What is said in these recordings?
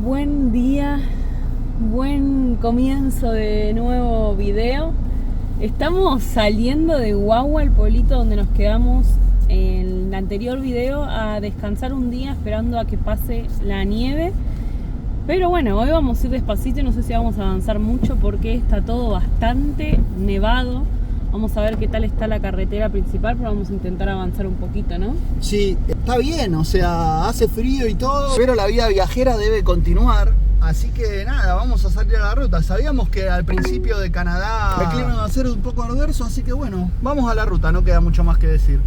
Buen día, buen comienzo de nuevo video. Estamos saliendo de Guagua, el pueblito donde nos quedamos en el anterior video, a descansar un día esperando a que pase la nieve. Pero bueno, hoy vamos a ir despacito y no sé si vamos a avanzar mucho porque está todo bastante nevado. Vamos a ver qué tal está la carretera principal, pero vamos a intentar avanzar un poquito, ¿no? Sí, está bien, o sea, hace frío y todo, pero la vida viajera debe continuar. Así que nada, vamos a salir a la ruta. Sabíamos que al principio de Canadá el clima iba a ser un poco adverso, así que bueno, vamos a la ruta, no queda mucho más que decir.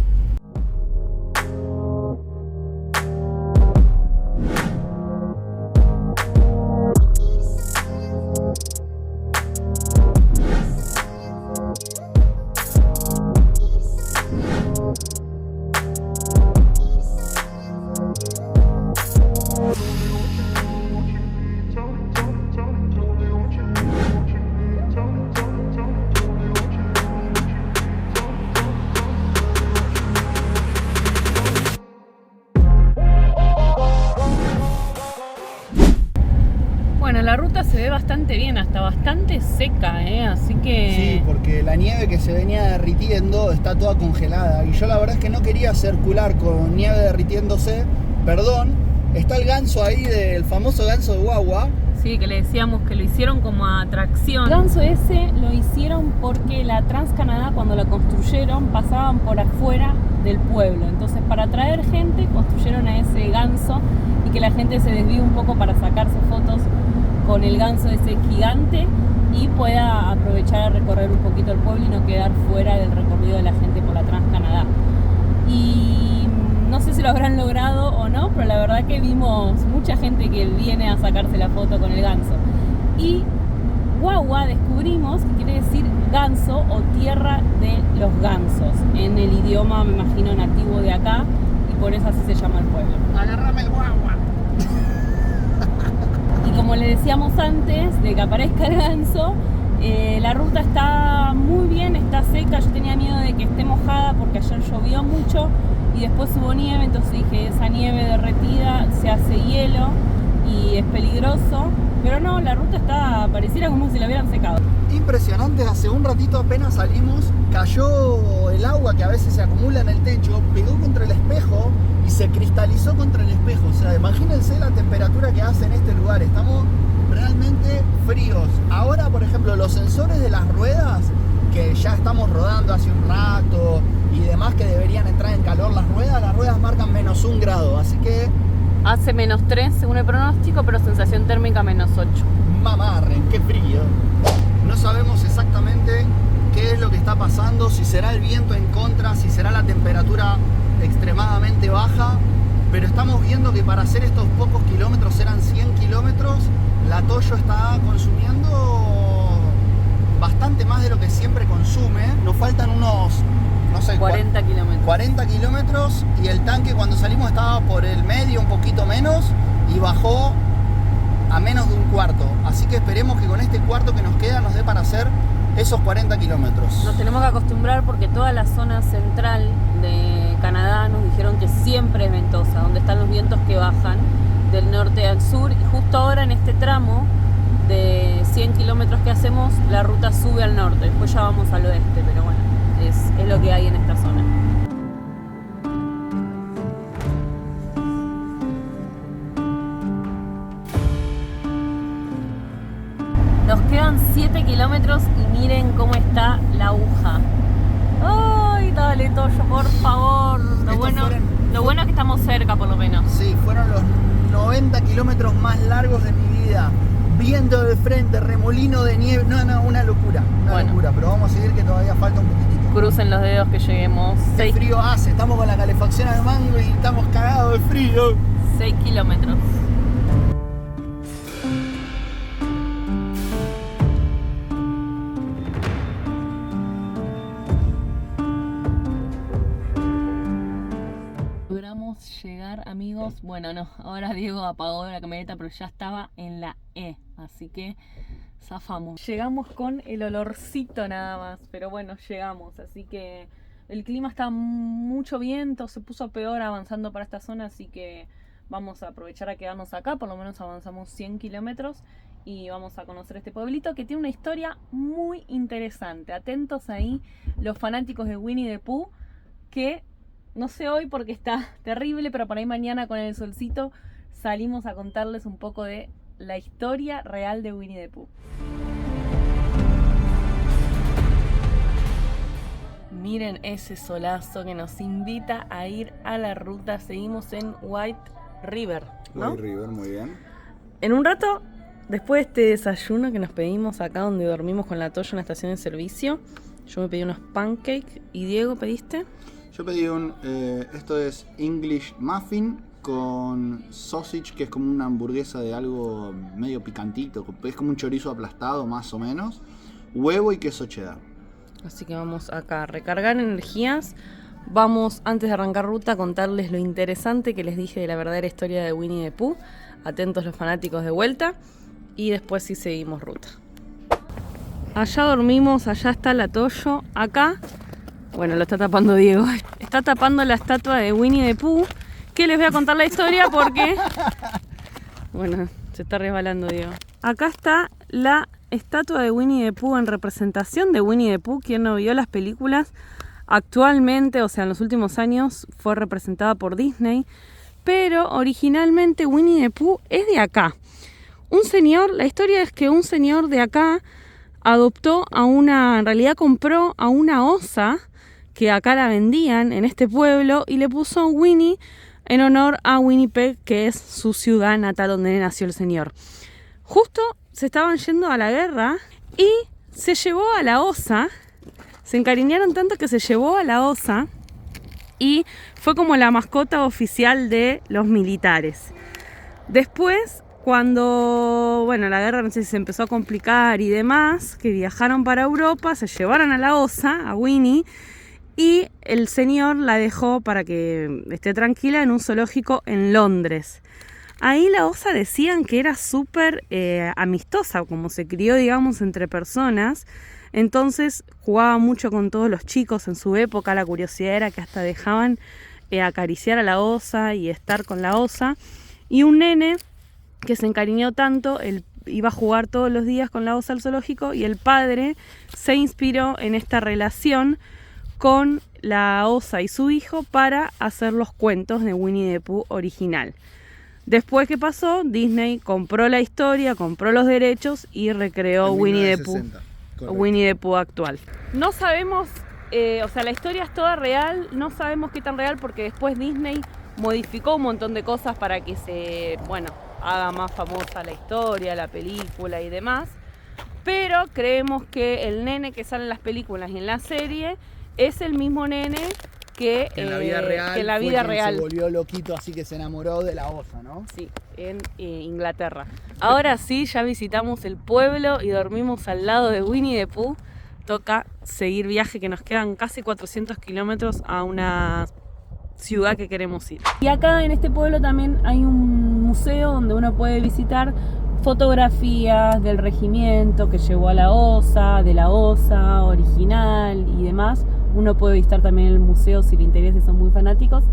Bueno, la ruta se ve bastante bien, hasta bastante seca, así que... Sí, porque la nieve que se venía derritiendo está toda congelada. Y yo la verdad es que no quería circular con nieve derritiéndose. Perdón, está el ganso ahí, del famoso ganso de Guagua. Sí, que le decíamos que lo hicieron como atracción. El ganso ese lo hicieron porque la Transcanadá, cuando la construyeron, pasaban por afuera del pueblo. Entonces, para atraer gente, construyeron a ese ganso y que la gente se desvíe un poco para sacarse fotos con el ganso ese gigante y pueda aprovechar a recorrer un poquito el pueblo y no quedar fuera del recorrido de la gente por la Transcanadá. Y no sé si lo habrán logrado o no, pero la verdad que vimos mucha gente que viene a sacarse la foto con el ganso. Y Guagua descubrimos que quiere decir ganso o tierra de los gansos, en el idioma, me imagino, nativo de acá, y por eso así se llama el pueblo. Agarrame el Guagua. Y como le decíamos antes de que aparezca el ganso, la ruta está muy bien, está seca. Yo tenía miedo de que esté mojada porque ayer llovió mucho y después hubo nieve, entonces dije, esa nieve derretida se hace hielo y es peligroso. Pero no, la ruta está, pareciera como si la hubieran secado. Impresionante, hace un ratito apenas salimos, cayó el agua que a veces se acumula en el techo, pegó contra el espejo y se cristalizó contra el espejo. O sea, imagínense la temperatura que hace en este lugar, estamos realmente fríos. Ahora, por ejemplo, los sensores de las ruedas, que ya estamos rodando hace un rato y demás, que deberían entrar en calor las ruedas marcan -1 grado, así que... Hace -3 según el pronóstico, pero sensación térmica -8. Mamarren, qué frío. No sabemos exactamente qué es lo que está pasando, si será el viento en contra, si será la temperatura extremadamente baja, pero estamos viendo que para hacer estos pocos kilómetros, eran 100 kilómetros, la Toyo está consumiendo bastante más de lo que siempre consume. Nos faltan unos, no sé, 40 kilómetros. 40 kilómetros y el tanque cuando salimos estaba por el medio, un poquito menos, y bajó a menos de un cuarto. Así que esperemos que con este cuarto que nos queda nos dé para hacer esos 40 kilómetros. Nos tenemos que acostumbrar porque toda la zona central de Canadá nos dijeron que siempre es ventosa, donde están los vientos que bajan del norte al sur, y justo ahora en este tramo de 100 kilómetros que hacemos, la ruta sube al norte, después ya vamos al oeste, pero bueno, es lo que hay en esta zona. Nos quedan 7 kilómetros y miren cómo está la aguja. ¡Ay, dale, Toyo, por favor! Lo bueno es que estamos cerca, por lo menos. Sí, fueron los 90 kilómetros más largos de mi vida. Viento de frente, remolino de nieve. No, una locura. Una locura, pero vamos a seguir que todavía falta un poquitito. Crucen los dedos que lleguemos. Qué frío hace, estamos con la calefacción al mango y estamos cagados de frío. 6 kilómetros. Logramos llegar, amigos. Bueno, no, ahora Diego apagó la camioneta, pero ya estaba en la E, así que zafamos. Llegamos con el olorcito nada más, pero bueno, llegamos, así que el clima está mucho viento, se puso peor avanzando para esta zona, así que vamos a aprovechar a quedarnos acá, por lo menos avanzamos 100 kilómetros y vamos a conocer este pueblito que tiene una historia muy interesante. Atentos ahí los fanáticos de Winnie the Pooh, que no sé hoy porque está terrible, pero por ahí mañana con el solcito salimos a contarles un poco de la historia real de Winnie the Pooh. Miren ese solazo que nos invita a ir a la ruta. Seguimos en White River, ¿no? White River, muy bien. En un rato, después de este desayuno que nos pedimos acá donde dormimos con la Toyo en la estación de servicio, yo me pedí unos pancakes. ¿Y Diego pediste? Yo pedí esto es English Muffin con sausage, que es como una hamburguesa de algo medio picantito. Es como un chorizo aplastado, más o menos. Huevo y queso cheddar. Así que vamos acá a recargar energías. Vamos, antes de arrancar ruta, a contarles lo interesante que les dije de la verdadera historia de Winnie the Pooh. Atentos los fanáticos de vuelta. Y después sí seguimos ruta. Allá dormimos, allá está la Toyo. Acá, bueno, lo está tapando Diego. Está tapando la estatua de Winnie the Pooh. Que les voy a contar la historia porque... Bueno, se está resbalando Diego. Acá está la estatua de Winnie the Pooh en representación de Winnie the Pooh. Quien no vio las películas, actualmente, o sea en los últimos años, fue representada por Disney, pero originalmente Winnie the Pooh es de acá. Un señor, la historia es que un señor de acá adoptó en realidad compró a una osa que acá la vendían en este pueblo y le puso Winnie en honor a Winnipeg, que es su ciudad natal donde nació el señor. Justo se estaban yendo a la guerra y se llevó a la osa, se encariñaron tanto que se llevó a la osa y fue como la mascota oficial de los militares. Después, cuando la guerra no sé si se empezó a complicar y demás, que viajaron para Europa, se llevaron a la osa, a Winnie, y el señor la dejó para que esté tranquila en un zoológico en Londres. Ahí la osa decían que era súper amistosa, como se crió, digamos, entre personas. Entonces jugaba mucho con todos los chicos en su época. La curiosidad era que hasta dejaban acariciar a la osa y estar con la osa. Y un nene que se encariñó tanto, él iba a jugar todos los días con la osa al zoológico y el padre se inspiró en esta relación con la osa y su hijo para hacer los cuentos de Winnie the Pooh original. Después, ¿qué pasó? Disney compró la historia, compró los derechos y recreó Winnie the Pooh actual. No sabemos, la historia es toda real, no sabemos qué tan real porque después Disney modificó un montón de cosas para que se, haga más famosa la historia, la película y demás. Pero creemos que el nene que sale en las películas y en la serie es el mismo nene que en la vida real, que la vida real se volvió loquito, así que se enamoró de la osa, ¿no? Sí, en Inglaterra. Ahora sí, ya visitamos el pueblo y dormimos al lado de Winnie the Pooh. Toca seguir viaje, que nos quedan casi 400 kilómetros a una ciudad que queremos ir. Y acá en este pueblo también hay un museo donde uno puede visitar fotografías del regimiento que llevó a la osa, de la osa original y demás. Uno puede visitar también el museo si le interesa y son muy fanáticos.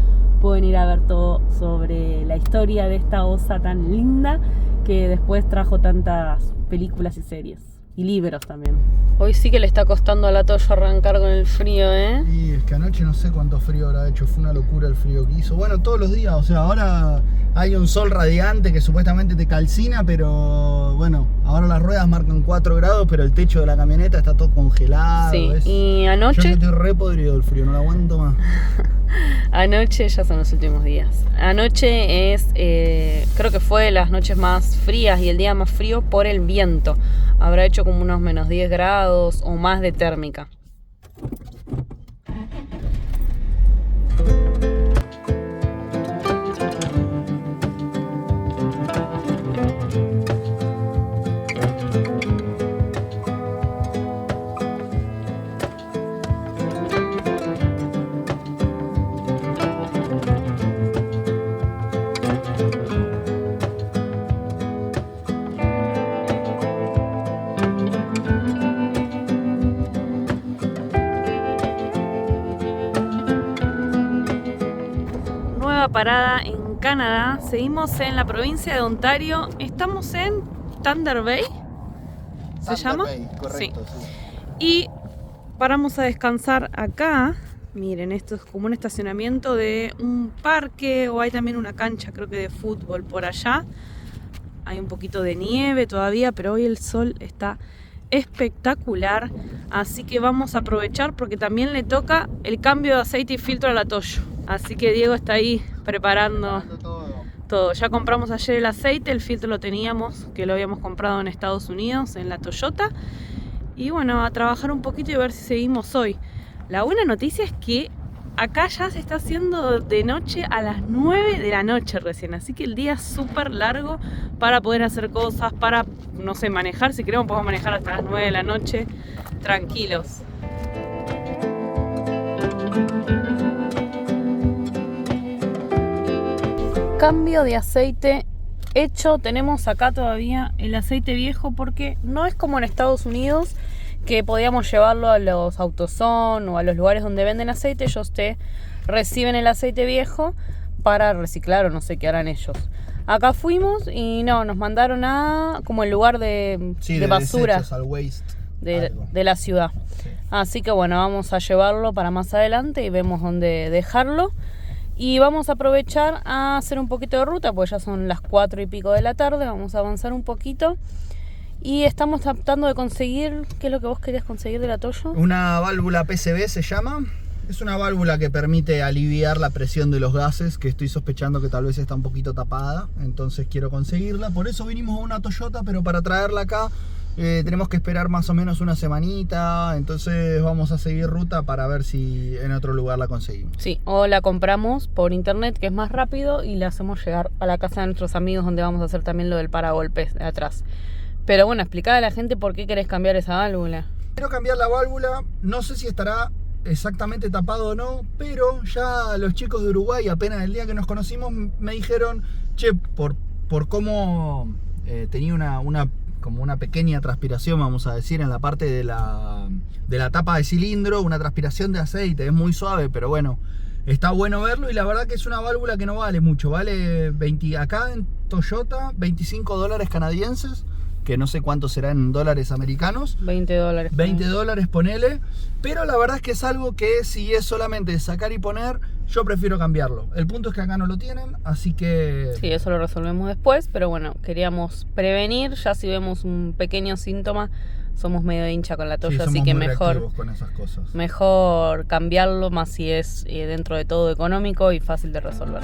Pueden ir a ver todo sobre la historia de esta osa tan linda que después trajo tantas películas y series. Y libros también. Hoy sí que le está costando a la Toyo arrancar con el frío, ¿eh? Y es que anoche no sé cuánto frío habrá hecho. Fue una locura el frío que hizo. Bueno, todos los días. O sea, ahora hay un sol radiante que supuestamente te calcina, pero bueno, ahora las ruedas marcan 4 grados, pero el techo de la camioneta está todo congelado. Sí, y anoche... Yo estoy re podrido del frío, no lo aguanto más. Anoche, ya son los últimos días. Anoche es, creo que fue de las noches más frías y el día más frío por el viento. Habrá hecho como unos menos 10 grados o más de térmica. Parada en Canadá. Seguimos en la provincia de Ontario. Estamos en Thunder Bay. ¿Se llama? Bay, correcto, sí. Y paramos a descansar acá. Miren, esto es como un estacionamiento de un parque, o hay también una cancha, creo que de fútbol por allá. Hay un poquito de nieve todavía, pero hoy el sol está espectacular. Así que vamos a aprovechar porque también le toca el cambio de aceite y filtro a la Toyo. Así que Diego está ahí preparando todo. Ya compramos ayer el aceite, el filtro lo teníamos, que lo habíamos comprado en Estados Unidos, en la Toyota. Y bueno, a trabajar un poquito y a ver si seguimos hoy. La buena noticia es que acá ya se está haciendo de noche a las 9 de la noche recién. Así que el día es súper largo para poder hacer cosas, para, no sé, manejar. Si queremos podemos manejar hasta las 9 de la noche tranquilos. Cambio de aceite hecho. Tenemos acá todavía el aceite viejo porque no es como en Estados Unidos, que podíamos llevarlo a los AutoZone o a los lugares donde venden aceite. Ellos te reciben el aceite viejo para reciclar o no sé qué harán ellos. Acá fuimos y no, nos mandaron a como el lugar de basura desechos, al waste, de la ciudad. Sí. Así que bueno, vamos a llevarlo para más adelante y vemos dónde dejarlo. Y vamos a aprovechar a hacer un poquito de ruta, pues ya son las 4 y pico de la tarde. Vamos a avanzar un poquito. Y estamos tratando de conseguir, ¿qué es lo que vos querías conseguir de la Toyo? Una válvula PCV se llama. Es una válvula que permite aliviar la presión de los gases, que estoy sospechando que tal vez está un poquito tapada. Entonces quiero conseguirla. Por eso vinimos a una Toyota, pero para traerla acá tenemos que esperar más o menos una semanita. Entonces vamos a seguir ruta para ver si en otro lugar la conseguimos. Sí, o la compramos por internet, que es más rápido, y la hacemos llegar a la casa de nuestros amigos, donde vamos a hacer también lo del paragolpes de atrás. Pero bueno, explicad a la gente por qué querés cambiar esa válvula. Quiero cambiar la válvula, no sé si estará exactamente tapado o no, pero ya los chicos de Uruguay, apenas el día que nos conocimos, me dijeron, che, por cómo tenía como una pequeña transpiración, vamos a decir, en la parte de la tapa de cilindro, una transpiración de aceite, es muy suave, pero bueno, está bueno verlo. Y la verdad que es una válvula que no vale mucho, vale acá en Toyota $25 canadienses, que no sé cuánto será en dólares americanos. $20. $20 ponele. Pero la verdad es que es algo que si es solamente sacar y poner, yo prefiero cambiarlo. El punto es que acá no lo tienen, así que... Sí, eso lo resolvemos después, pero bueno, queríamos prevenir. Ya si vemos un pequeño síntoma, somos medio hincha con la Toyo, sí, así que mejor con esas cosas. Mejor cambiarlo, más si es dentro de todo económico y fácil de resolver.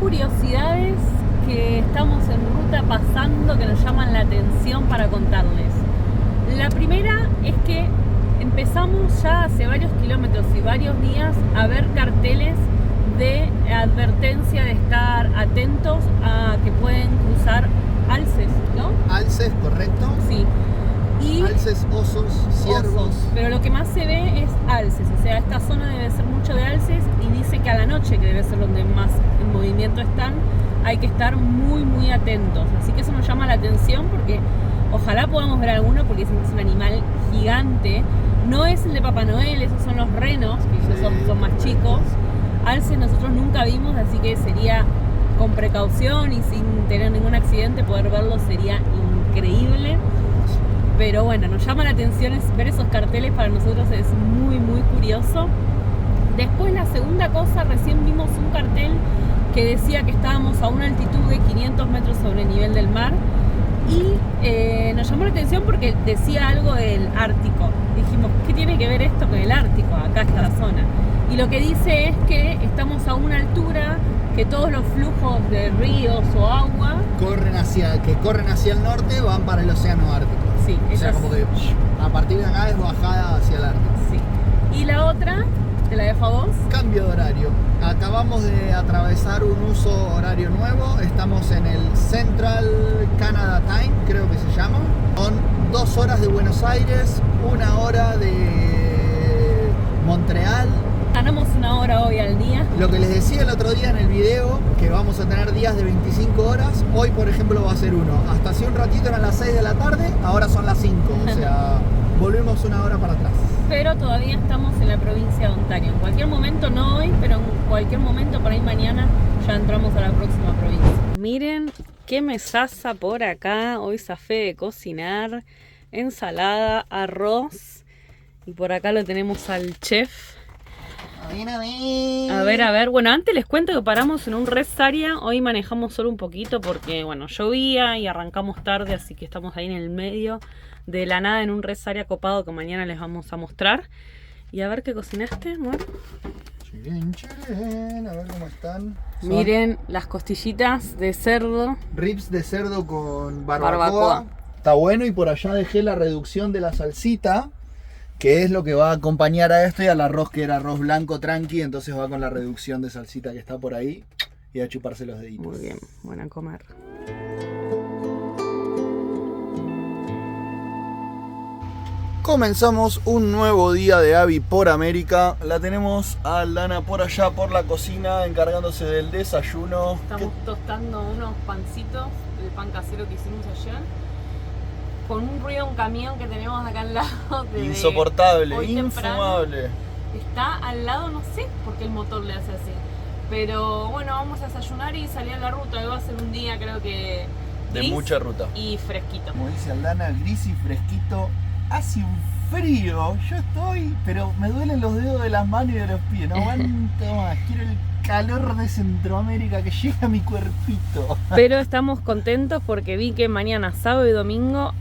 Curiosidades que estamos en ruta pasando que nos llaman la atención para contarles. La primera es que empezamos ya hace varios kilómetros y varios días a ver carteles de advertencia de estar atentos a que pueden cruzar alces, ¿no? Alces, correcto. Sí. Y alces, osos, ciervos. Pero lo que más se ve es alces, o sea, esta zona debe ser mucho de alces, y dice que a la noche, que debe ser donde más en movimiento están, hay que estar muy muy atentos. Así que eso nos llama la atención porque ojalá podamos ver alguno, porque dicen que es un animal gigante. No es el de Papá Noel, esos son los renos, que son más chicos. Alces nosotros nunca vimos, así que sería con precaución y sin tener ningún accidente poder verlo, sería increíble. Pero bueno, nos llama la atención ver esos carteles, para nosotros es muy muy curioso. Después la segunda cosa, recién vimos un cartel que decía que estábamos a una altitud de 500 metros sobre el nivel del mar, y nos llamó la atención porque decía algo del Ártico. Dijimos, ¿qué tiene que ver esto con el Ártico? Acá está la zona. Y lo que dice es que estamos a una altura que todos los flujos de ríos o agua corren hacia el norte, van para el océano Ártico. Sí, o sea, como que a partir de acá es bajada hacia el Ártico. Sí. Y la otra, te la dejo a vos. Cambio de horario. Acabamos de atravesar un uso horario nuevo. Estamos en el Central Canada Time, creo que se llama. Son 2 horas de Buenos Aires, 1 hora de Montreal Ganamos 1 hora hoy al día. Lo que les decía el otro día en el video, que vamos a tener días de 25 horas, hoy por ejemplo va a ser 1. Hasta hace un ratito eran las 6 de la tarde, ahora son las 5, o sea, volvemos 1 hora para atrás. Pero todavía estamos en la provincia de Ontario. En cualquier momento, no hoy, pero en cualquier momento, por ahí mañana, ya entramos a la próxima provincia. Miren qué mesaza por acá. Hoy zafé de cocinar. Ensalada, arroz. Y por acá lo tenemos al chef. A ver. Bueno, antes les cuento que paramos en un rest area. Hoy manejamos solo un poquito porque, bueno, llovía y arrancamos tarde. Así que estamos ahí en el medio de la nada en un rest area copado que mañana les vamos a mostrar. Y a ver qué cocinaste, amor. Chilen, a ver cómo están. Miren las costillitas de cerdo. Ribs de cerdo con barbacoa. Está bueno, y por allá dejé la reducción de la salsita, que es lo que va a acompañar a esto, y al arroz, que era arroz blanco tranqui, entonces va con la reducción de salsita que está por ahí, y a chuparse los deditos. Muy bien, buena a comer. Comenzamos un nuevo día de Abby por América. La tenemos a Aldana por allá por la cocina encargándose del desayuno. Estamos tostando unos pancitos, el pan casero que hicimos ayer, con un ruido de un camión que tenemos acá al lado. Insoportable, infumable. Está al lado, no sé por qué el motor le hace así. Pero bueno, vamos a desayunar y salir a la ruta. Hoy va a ser un día, creo que de mucha ruta. Y fresquito. Como dice Aldana, gris y fresquito. Hace un frío, yo estoy, pero me duelen los dedos de las manos y de los pies, no aguanto más, quiero el calor de Centroamérica que llega a mi cuerpito. Pero estamos contentos porque vi que mañana, sábado y domingo,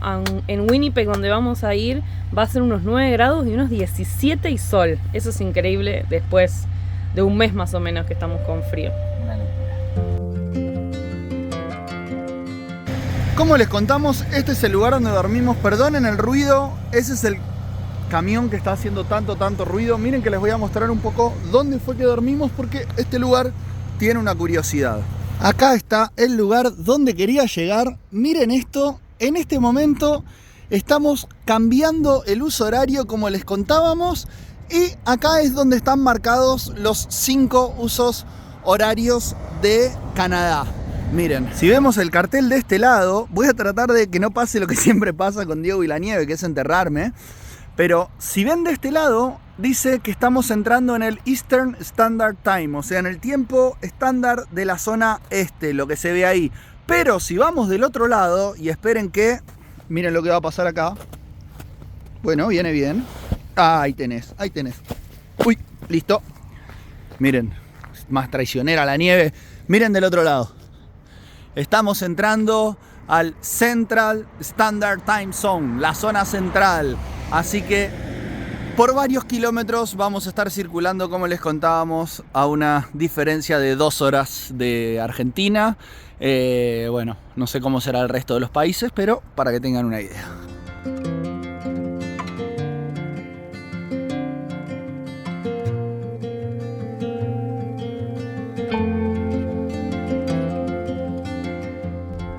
en Winnipeg, donde vamos a ir, va a ser unos 9 grados y unos 17 y sol. Eso es increíble después de un mes más o menos que estamos con frío. Una locura. Como les contamos, este es el lugar donde dormimos. Perdonen el ruido, ese es el camión que está haciendo tanto ruido. Miren que les voy a mostrar un poco dónde fue que dormimos, porque este lugar tiene una curiosidad. Acá está el lugar donde quería llegar. Miren esto, en este momento estamos cambiando el uso horario como les contábamos, y acá es donde están marcados los 5 usos horarios de Canadá. Miren, si vemos el cartel de este lado, voy a tratar de que no pase lo que siempre pasa con Diego y la nieve, que es enterrarme. Pero si ven de este lado, dice que estamos entrando en el Eastern Standard Time, o sea, en el tiempo estándar de la zona este, lo que se ve ahí. Pero si vamos del otro lado, y esperen que, miren lo que va a pasar acá. Bueno, viene bien. Ah, ahí tenés. Uy, listo. Miren, más traicionera la nieve. Miren del otro lado. Estamos entrando al Central Standard Time Zone, la zona central. Así que por varios kilómetros vamos a estar circulando, como les contábamos, a una diferencia de 2 horas de Argentina. Bueno, no sé cómo será el resto de los países, pero para que tengan una idea.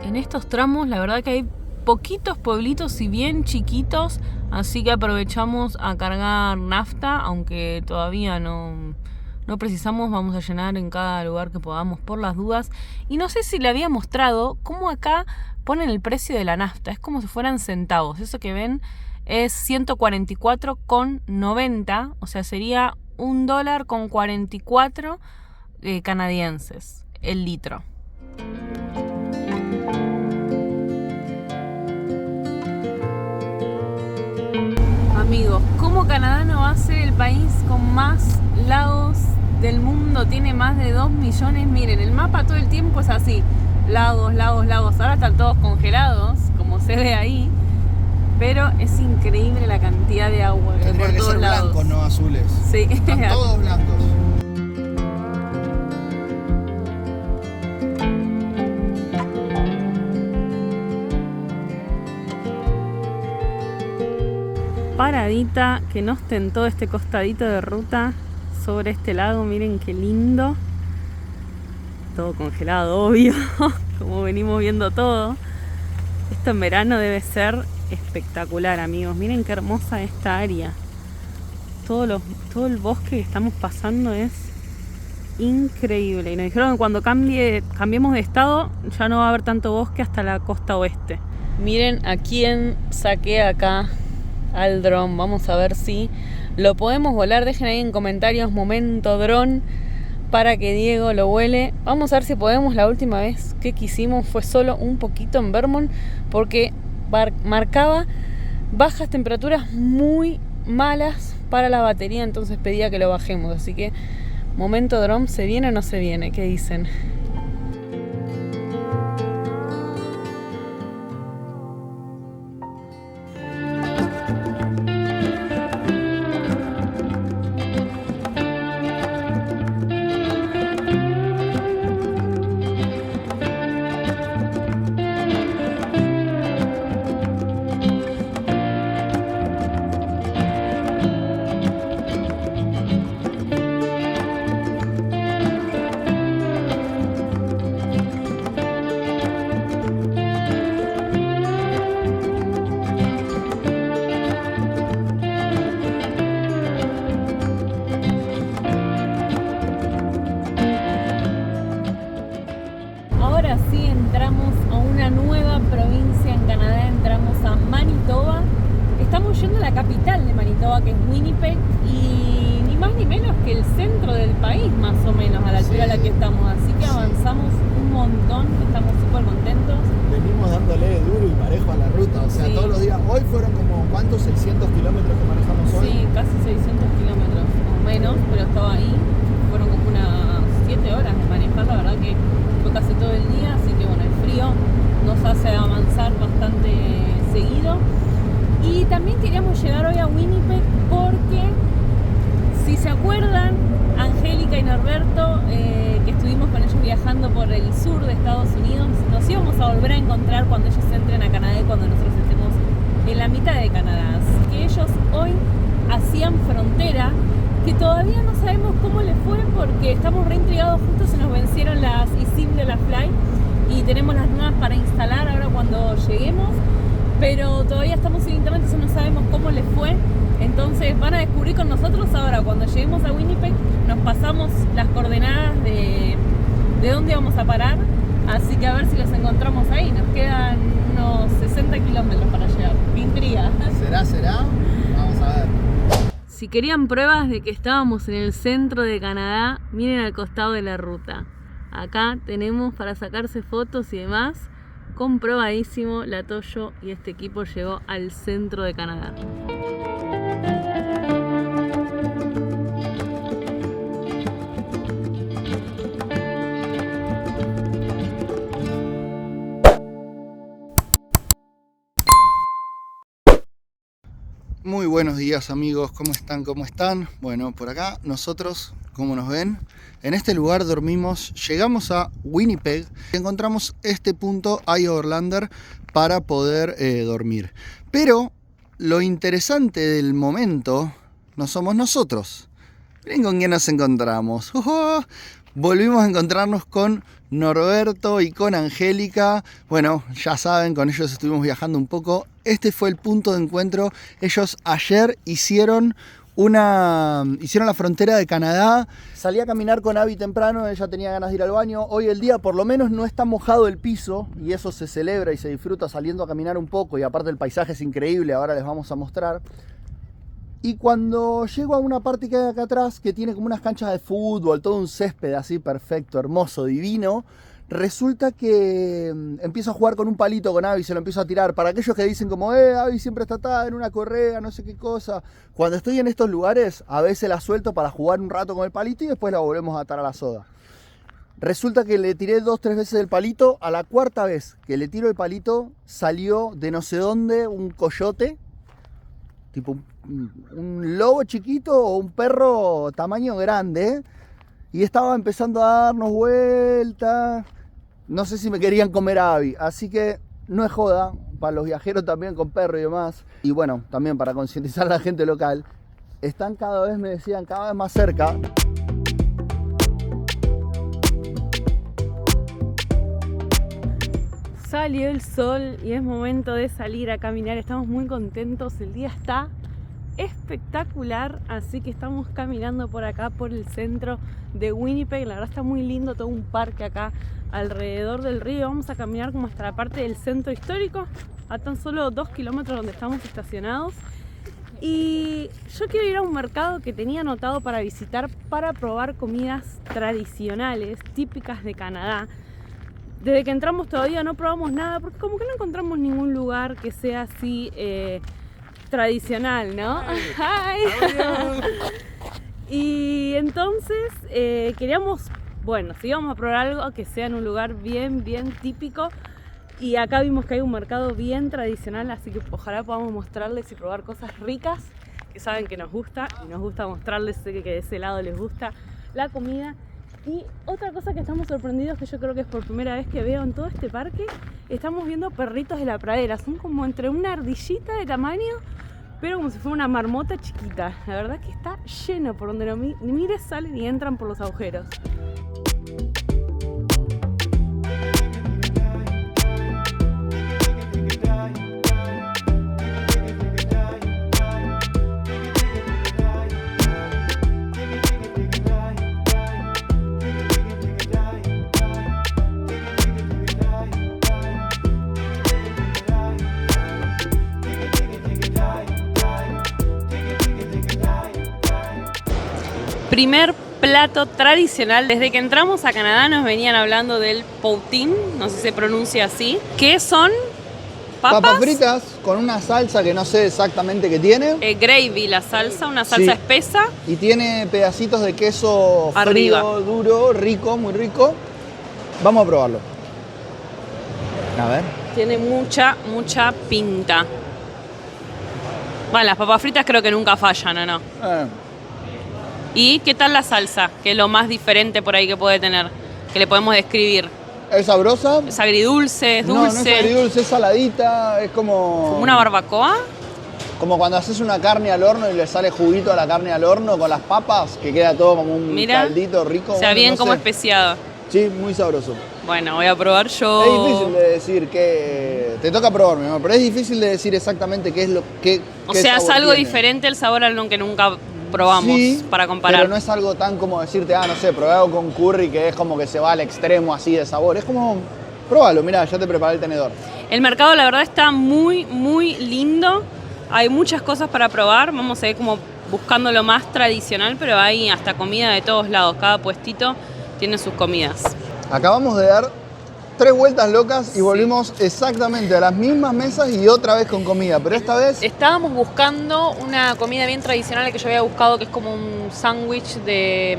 En estos tramos la verdad que hay poquitos pueblitos y bien chiquitos, así que aprovechamos a cargar nafta, aunque todavía no precisamos, vamos a llenar en cada lugar que podamos por las dudas. Y no sé si le había mostrado cómo acá ponen el precio de la nafta, es como si fueran centavos. Eso que ven es 144,90, o sea sería $1.44 canadienses el litro. Amigos, ¿cómo Canadá no va a ser el país con más lagos del mundo? Tiene más de 2 millones. Miren, el mapa todo el tiempo es así: lagos, lagos, lagos. Ahora están todos congelados, como se ve ahí, pero es increíble la cantidad de agua que hay por todos lados. Blancos, no azules. Sí. Están todos blancos. Paradita que nos tentó este costadito de ruta sobre este lago. Miren qué lindo, todo congelado, obvio, como venimos viendo todo. Esto en verano debe ser espectacular, amigos. Miren qué hermosa esta área. todo el bosque que estamos pasando es increíble. Y nos dijeron que cuando cambiemos de estado ya no va a haber tanto bosque hasta la costa oeste. Miren a quién saqué acá al dron. Vamos a ver si lo podemos volar. Dejen ahí en comentarios momento dron para que Diego lo vuele. Vamos a ver si podemos. La última vez que quisimos fue solo un poquito en Vermont porque marcaba bajas temperaturas muy malas para la batería, entonces pedía que lo bajemos. Así que momento dron, ¿se viene o no se viene? ¿Qué dicen? Ahora sí entramos a una nueva provincia en Canadá, entramos a Manitoba. Estamos yendo a la capital de Manitoba, que es Winnipeg, y ni más ni menos que el centro del país, más o menos, a la altura a la que estamos. Así que avanzamos un montón, estamos súper contentos. Venimos dándole duro y parejo a la ruta, o sea, todos los días. Hoy fueron como, ¿cuántos? 600 kilómetros que manejamos hoy. Sí, casi 600 kilómetros, o menos, pero estaba ahí. Fueron como unas 7 horas de manejar, la verdad que fue casi todo el día, así que bueno, el frío nos hace avanzar bastante seguido. Y también queríamos llegar hoy a Winnipeg porque, si se acuerdan, Angélica y Norberto, que estuvimos con ellos viajando por el sur de Estados Unidos, nos íbamos a volver a encontrar cuando ellos entren a Canadá y cuando nosotros estemos en la mitad de Canadá. Así que ellos hoy hacían frontera, que todavía no sabemos cómo les fue porque estamos reintrigados. Justo se nos vencieron las eSIM de la Fly y tenemos las nuevas para instalar ahora cuando lleguemos, pero todavía estamos sin internet, entonces no sabemos cómo les fue. Entonces van a descubrir con nosotros ahora, cuando lleguemos a Winnipeg, nos pasamos las coordenadas de dónde vamos a parar, así que a ver si los encontramos ahí. Nos quedan unos 60 kilómetros para llegar. ¡Qué intriga! ¿Será? Vamos a ver. Si querían pruebas de que estábamos en el centro de Canadá, miren al costado de la ruta. Acá tenemos para sacarse fotos y demás. Comprobadísimo, la Toyo y este equipo llegó al centro de Canadá. Muy buenos días amigos, ¿cómo están? Bueno, por acá nosotros, como nos ven, en este lugar dormimos, llegamos a Winnipeg y encontramos este punto Eye-Overlander para poder dormir. Pero lo interesante del momento no somos nosotros. Miren con quién nos encontramos. Volvimos a encontrarnos con Norberto y con Angélica. Bueno, ya saben, con ellos estuvimos viajando un poco. Este fue el punto de encuentro. Ellos ayer hicieron la frontera de Canadá. Salí a caminar con Abby temprano, ella tenía ganas de ir al baño. Hoy el día por lo menos no está mojado el piso y eso se celebra y se disfruta saliendo a caminar un poco, y aparte el paisaje es increíble, ahora les vamos a mostrar. Y cuando llego a una parte que hay acá atrás, que tiene como unas canchas de fútbol, todo un césped así perfecto, hermoso, divino, resulta que empiezo a jugar con un palito con Abby, se lo empiezo a tirar. Para aquellos que dicen como, Abby siempre está atada en una correa, no sé qué cosa. Cuando estoy en estos lugares, a veces la suelto para jugar un rato con el palito y después la volvemos a atar a la soga. Resulta que le tiré 2-3 veces el palito. A la cuarta vez que le tiro el palito, salió de no sé dónde un coyote, tipo un lobo chiquito o un perro tamaño grande, y estaba empezando a darnos vueltas. No sé si me querían comer a Abby, así que no es joda, para los viajeros también con perro y demás. Y bueno, también para concientizar a la gente local, están cada vez, me decían, cada vez más cerca. Salió el sol y es momento de salir a caminar. Estamos muy contentos, el día está espectacular, así que estamos caminando por acá, por el centro de Winnipeg. La verdad está muy lindo, todo un parque acá alrededor del río. Vamos a caminar como hasta la parte del centro histórico, a tan solo 2 kilómetros donde estamos estacionados. Y yo quiero ir a un mercado que tenía anotado para visitar, para probar comidas tradicionales, típicas de Canadá. Desde que entramos todavía no probamos nada, porque como que no encontramos ningún lugar que sea así tradicional, ¿no? Hi. Y entonces queríamos, bueno, si íbamos a probar algo que sea en un lugar bien típico. Y acá vimos que hay un mercado bien tradicional, así que ojalá podamos mostrarles y probar cosas ricas, que saben que nos gusta, y nos gusta mostrarles, sé que de ese lado les gusta la comida. Y otra cosa que estamos sorprendidos, que yo creo que es por primera vez que veo en todo este parque, estamos viendo perritos de la pradera. Son como entre una ardillita de tamaño, pero como si fuera una marmota chiquita. La verdad que está lleno, por donde lo mires salen y entran por los agujeros. Primer plato tradicional. Desde que entramos a Canadá nos venían hablando del poutine, no sé si se pronuncia así, que son papas fritas con una salsa que no sé exactamente qué tiene. Gravy, la salsa, una salsa espesa. Y tiene pedacitos de queso arriba, frío, duro, rico, muy rico. Vamos a probarlo. A ver. Tiene mucha pinta. Bueno, las papas fritas creo que nunca fallan, ¿o no? ¿Y qué tal la salsa? Que es lo más diferente por ahí que puede tener, que le podemos describir. ¿Es sabrosa? ¿Es agridulce? ¿Es dulce? No, no es agridulce, es saladita, es como... ¿Como una barbacoa? Como cuando haces una carne al horno y le sale juguito a la carne al horno con las papas, que queda todo como un caldito rico. O sea, bien como especiado. Sí, muy sabroso. Bueno, voy a probar yo. Es difícil de decir que... Te toca probar, mi amor, pero es difícil de decir exactamente qué es lo que... O sea, es algo diferente el sabor al que nunca probamos, sí, para comparar. Pero no es algo tan como decirte, no sé, probé algo con curry que es como que se va al extremo así de sabor. Es como, probalo, mirá, ya te preparé el tenedor. El mercado la verdad está muy lindo. Hay muchas cosas para probar. Vamos a ir como buscando lo más tradicional, pero hay hasta comida de todos lados. Cada puestito tiene sus comidas. Acabamos de dar 3 vueltas locas y volvimos exactamente a las mismas mesas y otra vez con comida, pero esta vez... Estábamos buscando una comida bien tradicional que yo había buscado, que es como un sándwich de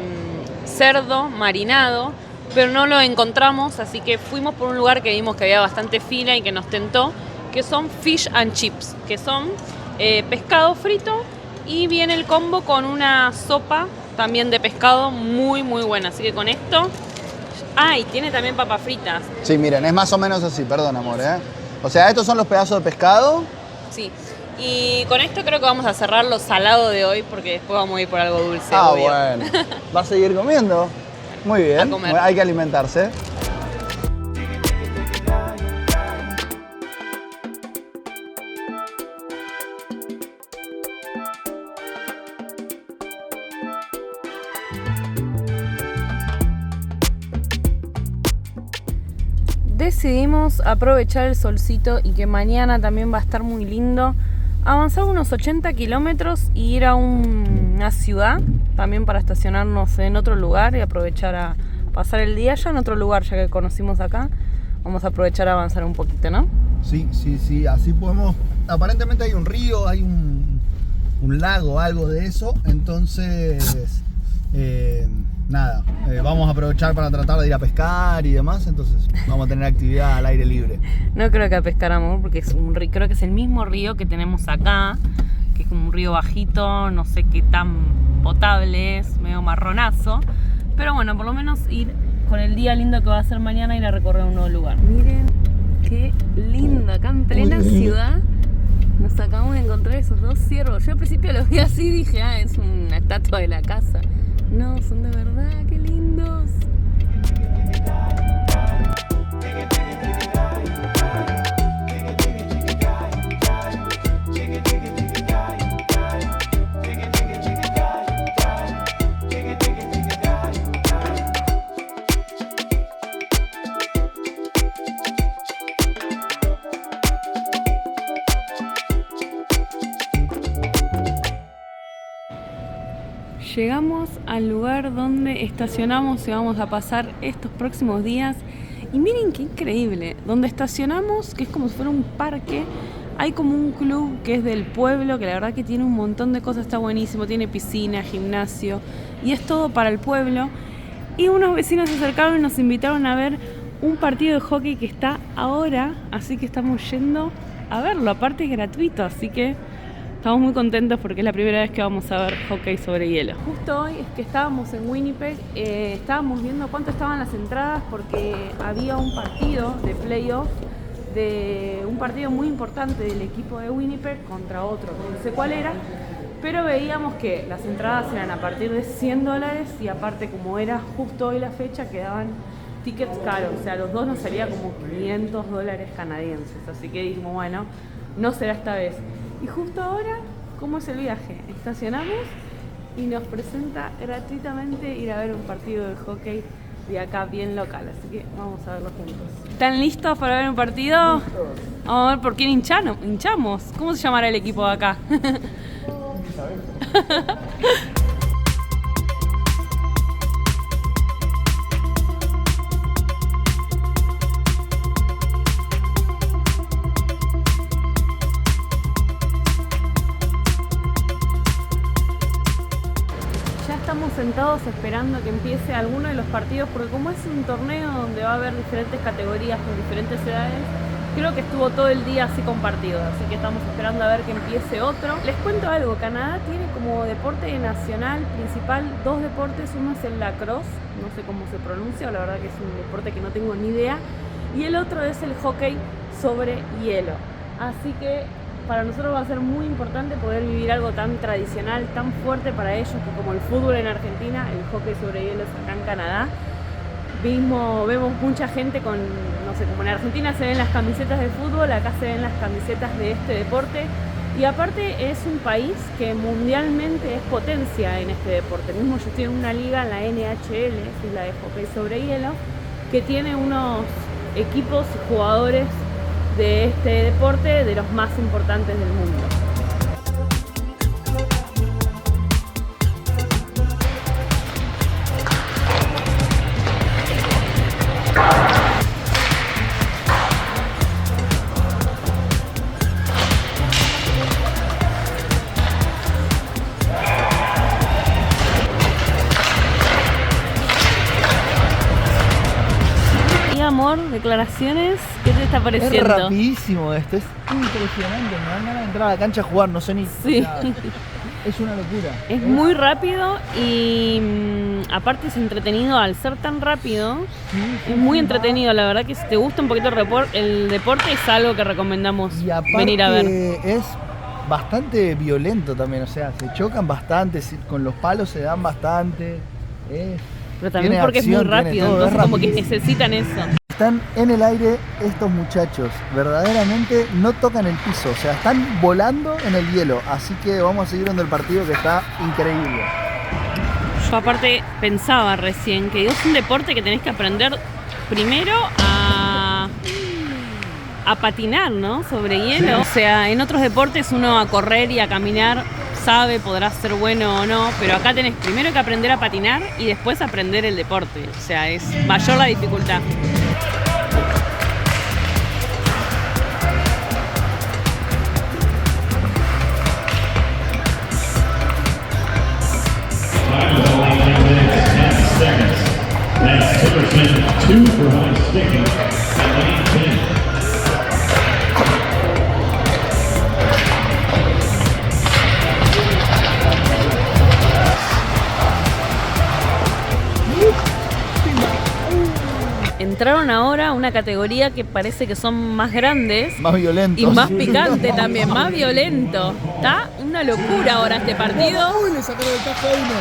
cerdo marinado, pero no lo encontramos, así que fuimos por un lugar que vimos que había bastante fila y que nos tentó, que son fish and chips, que son pescado frito, y viene el combo con una sopa también de pescado muy buena, así que con esto... y tiene también papas fritas. Sí, miren, es más o menos así, perdón, amor, O sea, estos son los pedazos de pescado. Sí, y con esto creo que vamos a cerrar lo salado de hoy, porque después vamos a ir por algo dulce, obvio. Bueno. ¿Va a seguir comiendo? Muy bien, a comer. Hay que alimentarse. Decidimos aprovechar el solcito y que mañana también va a estar muy lindo, avanzar unos 80 kilómetros y ir a una ciudad también para estacionarnos en otro lugar y aprovechar a pasar el día ya en otro lugar, ya que conocimos acá. Vamos a aprovechar a avanzar un poquito, ¿no? Sí, así podemos... Aparentemente hay un río, hay un lago, algo de eso, entonces... vamos a aprovechar para tratar de ir a pescar y demás, entonces vamos a tener actividad al aire libre. No creo que a pescar, amor, porque es un río, creo que es el mismo río que tenemos acá, que es como un río bajito, no sé qué tan potable es, medio marronazo, pero bueno, por lo menos ir con el día lindo que va a ser mañana, ir a recorrer un nuevo lugar. Miren qué lindo, acá en plena ciudad nos acabamos de encontrar esos 2 ciervos. Yo al principio los vi así y dije, es una estatua de la casa. No, son de verdad, qué lindos. Llegamos al lugar donde estacionamos y vamos a pasar estos próximos días. Y miren qué increíble. Donde estacionamos, que es como si fuera un parque, hay como un club que es del pueblo, que la verdad que tiene un montón de cosas, está buenísimo. Tiene piscina, gimnasio y es todo para el pueblo. Y unos vecinos se acercaron y nos invitaron a ver un partido de hockey que está ahora. Así que estamos yendo a verlo. Aparte es gratuito, así que estamos muy contentos porque es la primera vez que vamos a ver hockey sobre hielo. Justo hoy es que estábamos en Winnipeg, estábamos viendo cuánto estaban las entradas porque había un partido de playoff, de un partido muy importante del equipo de Winnipeg contra otro, no sé cuál era, pero veíamos que las entradas eran a partir de $100 y aparte como era justo hoy la fecha quedaban tickets caros, o sea, los dos nos salía como $500 canadienses, así que dijimos, bueno, no será esta vez. Y justo ahora, ¿cómo es el viaje? Estacionamos y nos presenta gratuitamente ir a ver un partido de hockey de acá bien local, así que vamos a verlo juntos. ¿Están listos para ver un partido? Listos. Vamos a ver por quién hinchamos. ¿Cómo se llamará el equipo de acá? Estamos sentados esperando que empiece alguno de los partidos porque como es un torneo donde va a haber diferentes categorías con diferentes edades, creo que estuvo todo el día así compartido, así que estamos esperando a ver que empiece otro. Les cuento algo, Canadá tiene como deporte nacional principal 2 deportes, uno es el lacrosse, no sé cómo se pronuncia, la verdad que es un deporte que no tengo ni idea, y el otro es el hockey sobre hielo, así que para nosotros va a ser muy importante poder vivir algo tan tradicional, tan fuerte para ellos, que como el fútbol en Argentina, el hockey sobre hielo es acá en Canadá. Vemos mucha gente con, no sé, como en Argentina se ven las camisetas de fútbol, acá se ven las camisetas de este deporte. Y aparte es un país que mundialmente es potencia en este deporte. Mismo yo estoy en una liga, la NHL, que es la de hockey sobre hielo, que tiene unos equipos y jugadores de este deporte de los más importantes del mundo. Amor, declaraciones, ¿qué te está pareciendo? Es rapidísimo esto, es impresionante, me dan ganas de entrar a la cancha a jugar, no sé ni... Sí. Es una locura. Es muy rápido y aparte es entretenido al ser tan rápido, es muy entretenido, la verdad que si te gusta un poquito el deporte es algo que recomendamos venir a ver. Es bastante violento también, o sea, se chocan bastante, con los palos se dan bastante, pero también porque acción, es muy rápido, todo, entonces como que necesitan eso. Están en el aire estos muchachos, verdaderamente no tocan el piso, o sea, están volando en el hielo, así que vamos a seguir viendo el partido que está increíble. Yo aparte pensaba recién que es un deporte que tenés que aprender primero a patinar, ¿no? Sobre hielo, o sea, en otros deportes uno a correr y a caminar sabe, podrá ser bueno o no, pero acá tenés primero que aprender a patinar y después aprender el deporte, o sea, es mayor la dificultad. Entraron ahora a una categoría que parece que son más grandes, más violentos y más picante también, más violento. Está una locura ahora este partido. ¡Uy! Le sacaron el tajo a uno.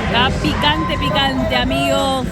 Está picante, amigos.